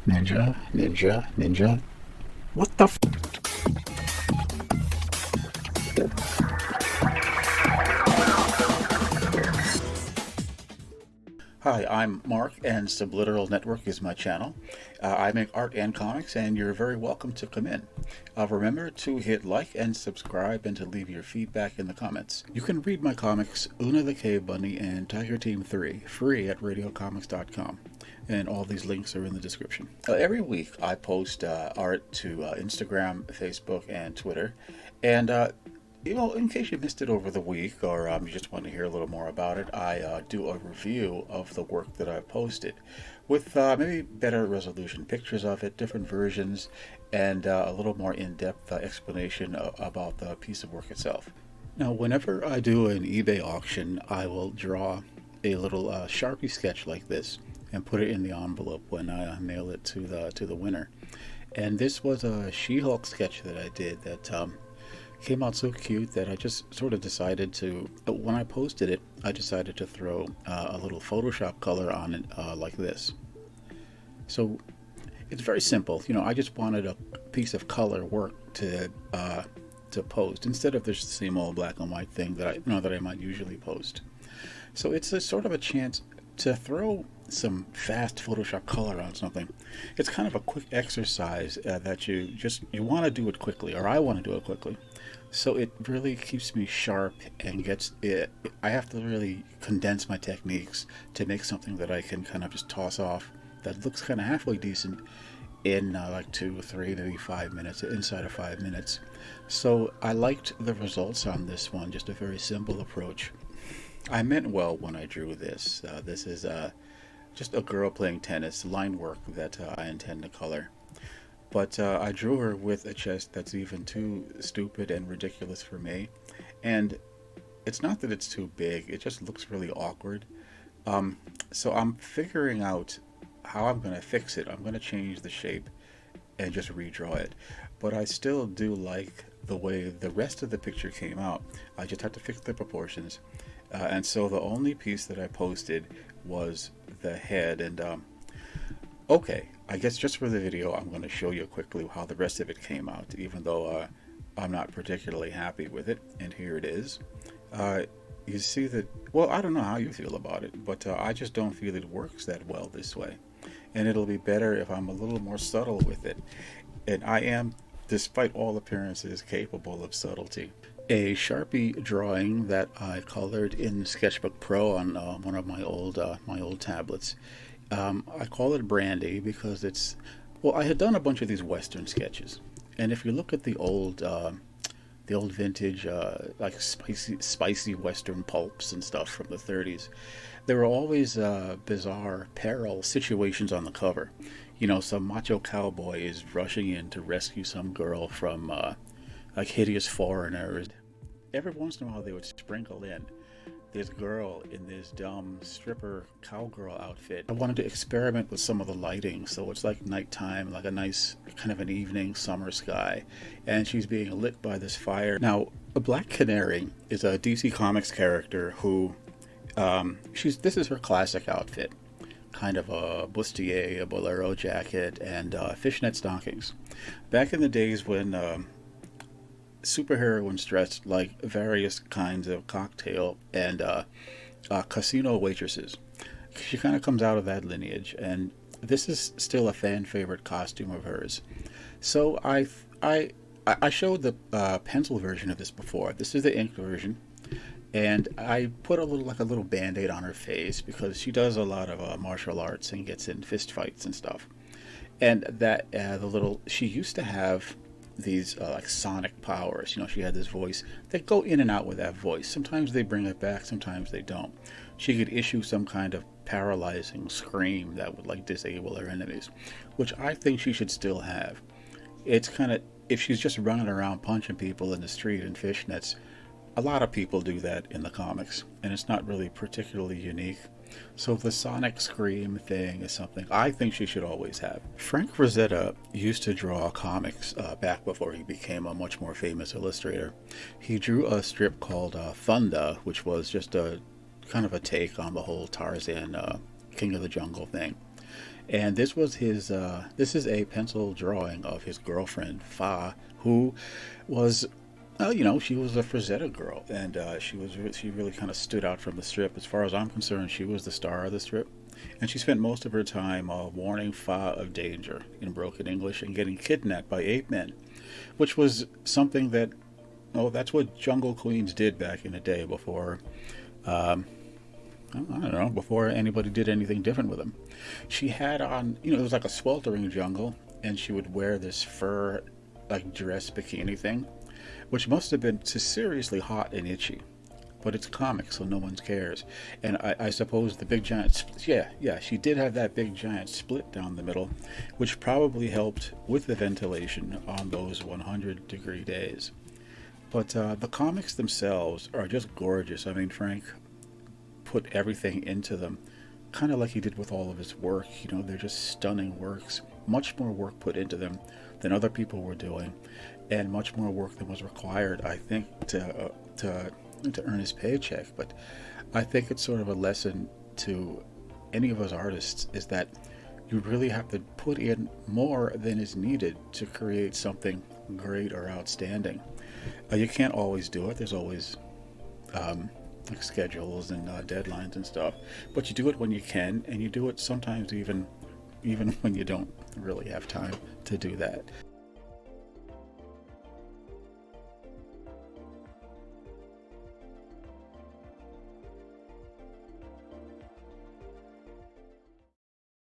Ninja, ninja, ninja. What the f? Hi, I'm Mark, and Subliteral Network is my channel. I make art and comics, and you're very welcome to come in. Remember to hit like and subscribe and to leave your feedback in the comments. You can read my comics, Una the Cave Bunny and Tiger Team 3, free at radiocomics.com. And all these links are in the description. Every week I post art to Instagram, Facebook, and Twitter. And in case you missed it over the week, or you just want to hear a little more about it, I do a review of the work that I've posted with maybe better resolution pictures of it, different versions, and a little more in-depth explanation about the piece of work itself. Now, whenever I do an eBay auction, I will draw a little Sharpie sketch like this and put it in the envelope when I mail it to the winner. And this was a She-Hulk sketch that I did that came out so cute that I just sort of decided to, when I posted it, I decided to throw a little Photoshop color on it like this. So it's very simple. I just wanted a piece of color work to post instead of this same old black and white thing that I might usually post. So it's a sort of a chance to throw some fast Photoshop color on something. It's kind of a quick exercise that you want to do it quickly, or I want to do it quickly. So it really keeps me sharp and gets it. I have to really condense my techniques to make something that I can kind of just toss off that looks kind of halfway decent in like 2, 3, maybe 5 minutes, inside of 5 minutes. So I liked the results on this one, just a very simple approach. I meant well when I drew this. This is just a girl playing tennis, line work that I intend to color. But I drew her with a chest that's even too stupid and ridiculous for me. And it's not that it's too big, it just looks really awkward. So I'm figuring out how I'm going to fix it. I'm going to change the shape and just redraw it. But I still do like the way the rest of the picture came out. I just had to fix the proportions. And so the only piece that I posted was the head. And okay, I guess just for the video, I'm going to show you quickly how the rest of it came out, even though I'm not particularly happy with it. And here it is. You see that, well, I don't know how you feel about it, but I just don't feel it works that well this way. And it'll be better if I'm a little more subtle with it. And I am, despite all appearances, capable of subtlety. A Sharpie drawing that I colored in Sketchbook Pro on one of my old tablets. I call it Brandy because I had done a bunch of these Western sketches, and if you look at the old vintage like spicy Western pulps and stuff from the 30s, there were always bizarre peril situations on the cover. Some macho cowboy is rushing in to rescue some girl from like hideous foreigners. Every once in a while they would sprinkle in this girl in this dumb stripper cowgirl outfit. I wanted to experiment with some of the lighting, so it's like nighttime, like a nice kind of an evening summer sky, and she's being lit by this fire. Now, a Black Canary is a DC Comics character who this is her classic outfit. Kind of a bustier, a bolero jacket, and fishnet stockings. Back in the days when superheroines dressed like various kinds of cocktail and casino waitresses. She kind of comes out of that lineage, and this is still a fan favorite costume of hers. So I showed the pencil version of this before. This is the ink version, and I put a little band-aid on her face because she does a lot of martial arts and gets in fist fights and stuff. And that she used to have these like sonic powers. She had this voice. They go in and out with that voice. Sometimes they bring it back, sometimes they don't. She could issue some kind of paralyzing scream that would like disable her enemies, which I think she should still have. It's kind of, if she's just running around punching people in the street in fishnets, a lot of people do that in the comics, and it's not really particularly unique. So the sonic scream thing is something I think she should always have. Frank Frazetta used to draw comics back before he became a much more famous illustrator. He drew a strip called Thunda, which was just a kind of a take on the whole Tarzan King of the Jungle thing. And this was his. This is a pencil drawing of his girlfriend Fa, who was, she was a Frazetta girl, and she really kind of stood out from the strip. As far as I'm concerned, she was the star of the strip, and she spent most of her time warning Fa of danger in broken English and getting kidnapped by ape men, which was something that, oh, that's what jungle queens did back in the day before. Um, I don't know, before anybody did anything different with them. She had on, it was like a sweltering jungle, and she would wear this fur, like dress bikini thing, which must have been seriously hot and itchy. But it's comics, so no one cares. And I suppose the big giant, yeah, she did have that big giant split down the middle, which probably helped with the ventilation on those 100-degree days. But the comics themselves are just gorgeous. I mean, Frank put everything into them, kind of like he did with all of his work. They're just stunning works. Much more work put into them than other people were doing, and much more work than was required, I think, to earn his paycheck. But I think it's sort of a lesson to any of us artists is that you really have to put in more than is needed to create something great or outstanding. You can't always do it. There's always like schedules and deadlines and stuff, but you do it when you can, and you do it sometimes even when you don't really have time to do that.